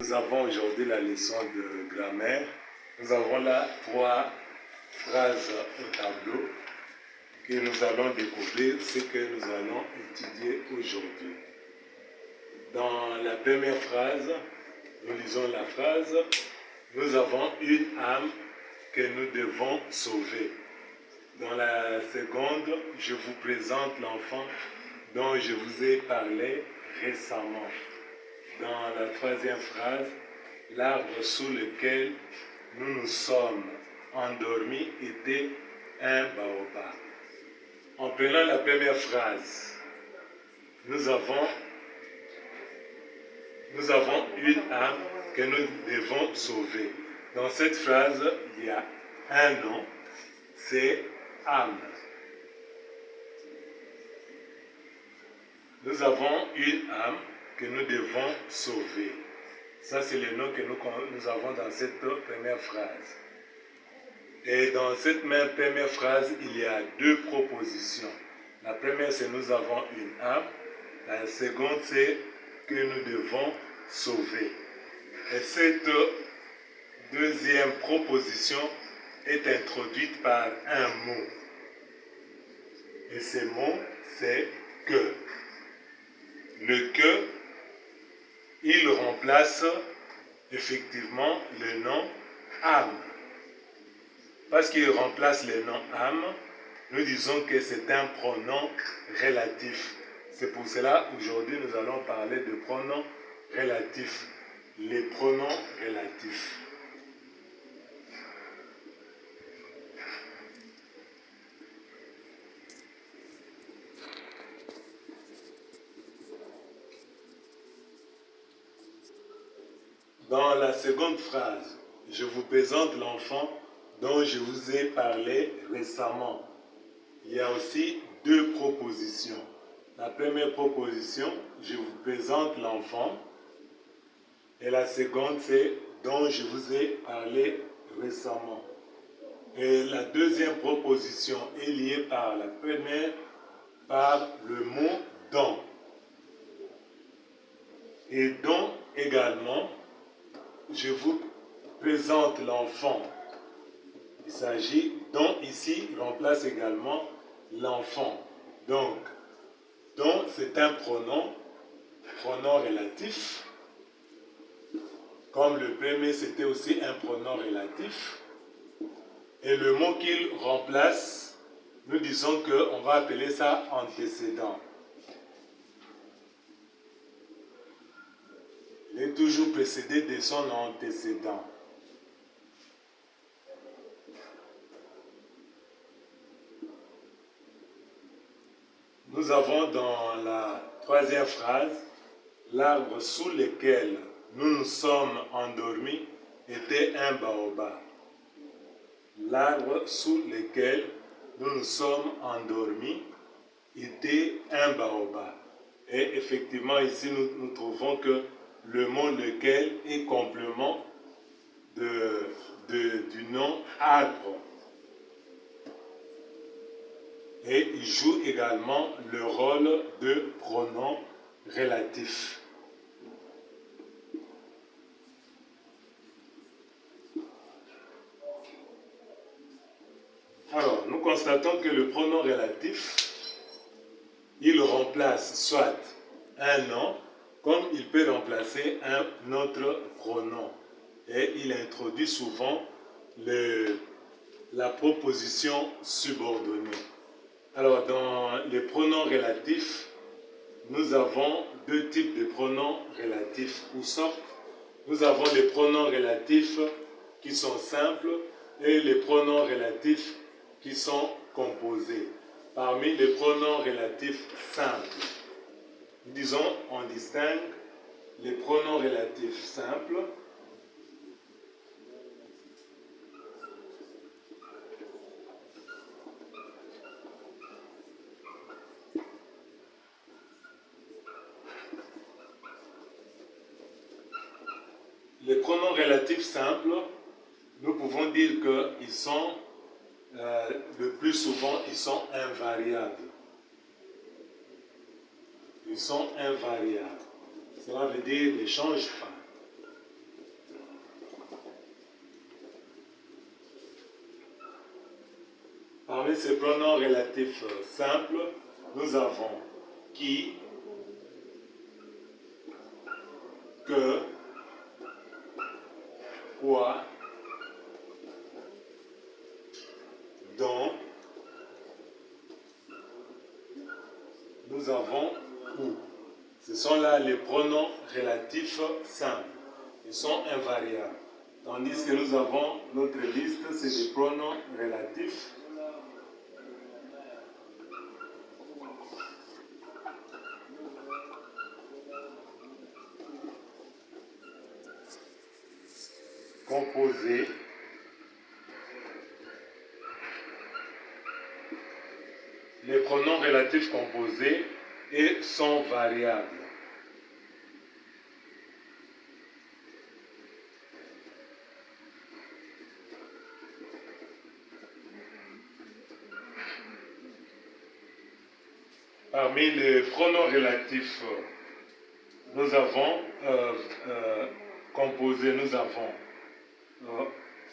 Nous avons aujourd'hui la leçon de grammaire. Nous avons là 3 phrases au tableau que nous allons découvrir ce que nous allons étudier aujourd'hui. Dans la première phrase, nous lisons la phrase « Nous avons une âme que nous devons sauver ». Dans la seconde, je vous présente l'enfant dont je vous ai parlé récemment. Dans la troisième phrase, l'arbre sous lequel nous nous sommes endormis était un baobab. En prenant la première phrase, nous avons une âme que nous devons sauver. Dans cette phrase, il y a un nom, c'est âme. Nous avons une âme que nous devons sauver. Ça, c'est le nom que nous avons dans cette première phrase. Et dans cette même première phrase, il y a 2 propositions. La première, c'est nous avons une âme. La seconde, c'est que nous devons sauver. Et cette deuxième proposition est introduite par un mot. Et ce mot, c'est que. Le que, il remplace effectivement le nom âme. Parce qu'il remplace le nom âme, nous disons que c'est un pronom relatif. C'est pour cela, aujourd'hui, nous allons parler de pronoms relatifs. Les pronoms relatifs. Dans la seconde phrase, je vous présente l'enfant dont je vous ai parlé récemment. Il y a aussi 2 propositions. La première proposition, je vous présente l'enfant. Et la seconde, c'est dont je vous ai parlé récemment. Et la deuxième proposition est liée par la première, par le mot dont. Et dont également, je vous présente l'enfant. Il s'agit, dont ici remplace également l'enfant. Donc, dont c'est un pronom relatif. Comme le premier, c'était aussi un pronom relatif. Et le mot qu'il remplace, nous disons qu'on va appeler ça antécédent. Il est toujours précédé de son antécédent. Nous avons dans la troisième phrase, l'arbre sous lequel nous nous sommes endormis était un baobab. L'arbre sous lequel nous nous sommes endormis était un baobab. Et effectivement, ici, nous trouvons que le mot lequel est complément du nom arbre. Et il joue également le rôle de pronom relatif. Alors, nous constatons que le pronom relatif, il remplace soit un nom, comme il peut remplacer un autre pronom. Et il introduit souvent la proposition subordonnée. Alors, dans les pronoms relatifs, nous avons 2 types de pronoms relatifs ou sortes. Nous avons les pronoms relatifs qui sont simples et les pronoms relatifs qui sont composés. Parmi les pronoms relatifs simples, disons, on distingue les pronoms relatifs simples. Les pronoms relatifs simples, nous pouvons dire qu'ils sont, le plus souvent, ils sont invariables. Ils sont invariables. Cela veut dire qu'ils ne changent pas. Parmi ces pronoms relatifs simples, nous avons qui, que, quoi, dont. Nous avons où. Ce sont là les pronoms relatifs simples. Ils sont invariables. Tandis que nous avons notre liste, c'est des pronoms relatifs composés les pronoms relatifs composés et sont variables. Parmi les pronoms relatifs, nous avons composés, nous avons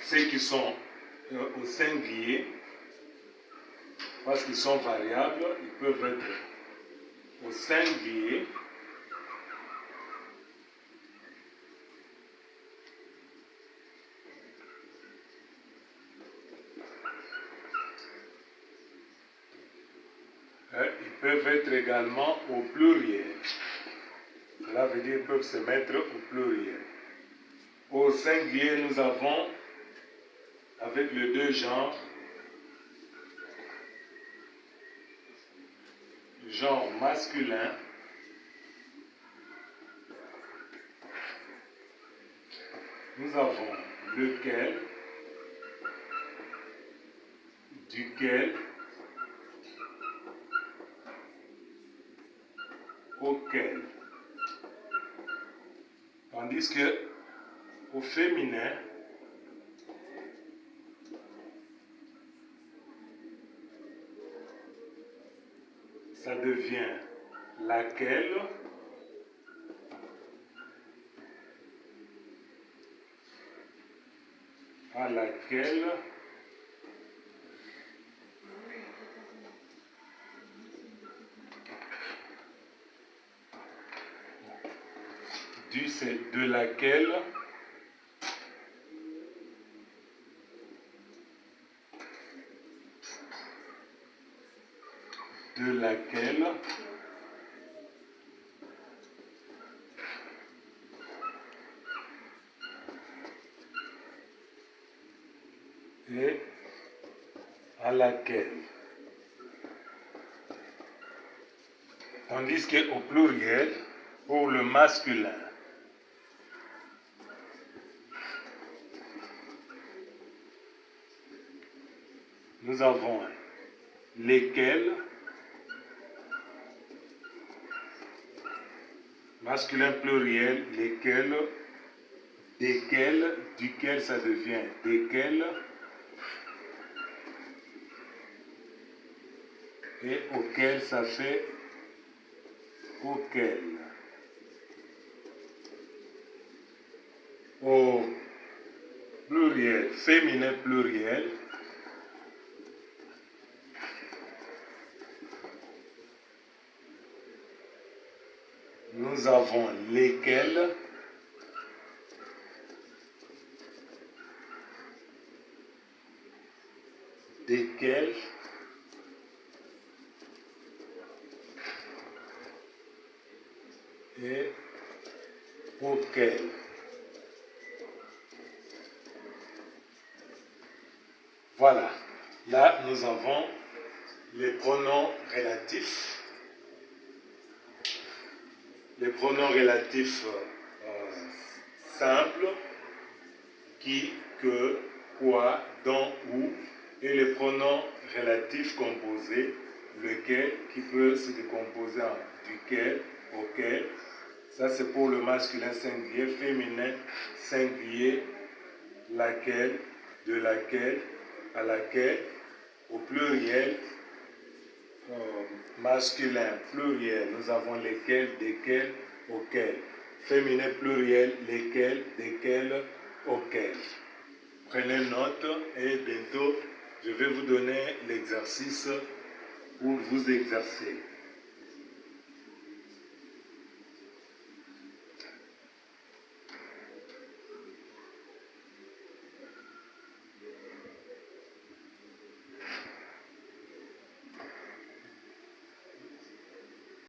ceux qui sont au singulier, parce qu'ils sont variables, ils peuvent être au singulier, ils peuvent être également au pluriel. Cela veut dire qu'ils peuvent se mettre au pluriel. Au singulier, nous avons, avec les deux genres, genre masculin, nous avons lequel, duquel, auquel. Tandis que au féminin, ça devient laquelle, à laquelle, du c'est de laquelle, de laquelle, et à laquelle. Tandis qu'au pluriel, pour le masculin, nous avons lesquels, masculin pluriel, lesquels, desquels, duquel ça devient desquels, et auquel ça fait auquel. Au pluriel, féminin pluriel, nous avons lesquels, desquels, et auquel. Voilà, là nous avons les pronoms relatifs. Les pronoms relatifs simples, qui, que, quoi, dont, où, et les pronoms relatifs composés, lequel, qui peut se décomposer en duquel, auquel. Ça c'est pour le masculin singulier, féminin singulier, laquelle, de laquelle, à laquelle, au pluriel, masculin pluriel, nous avons lesquels, desquels, auxquels. Féminin pluriel, lesquels, desquels, auxquels. Prenez note et bientôt Je vais vous donner l'exercice pour vous exercer.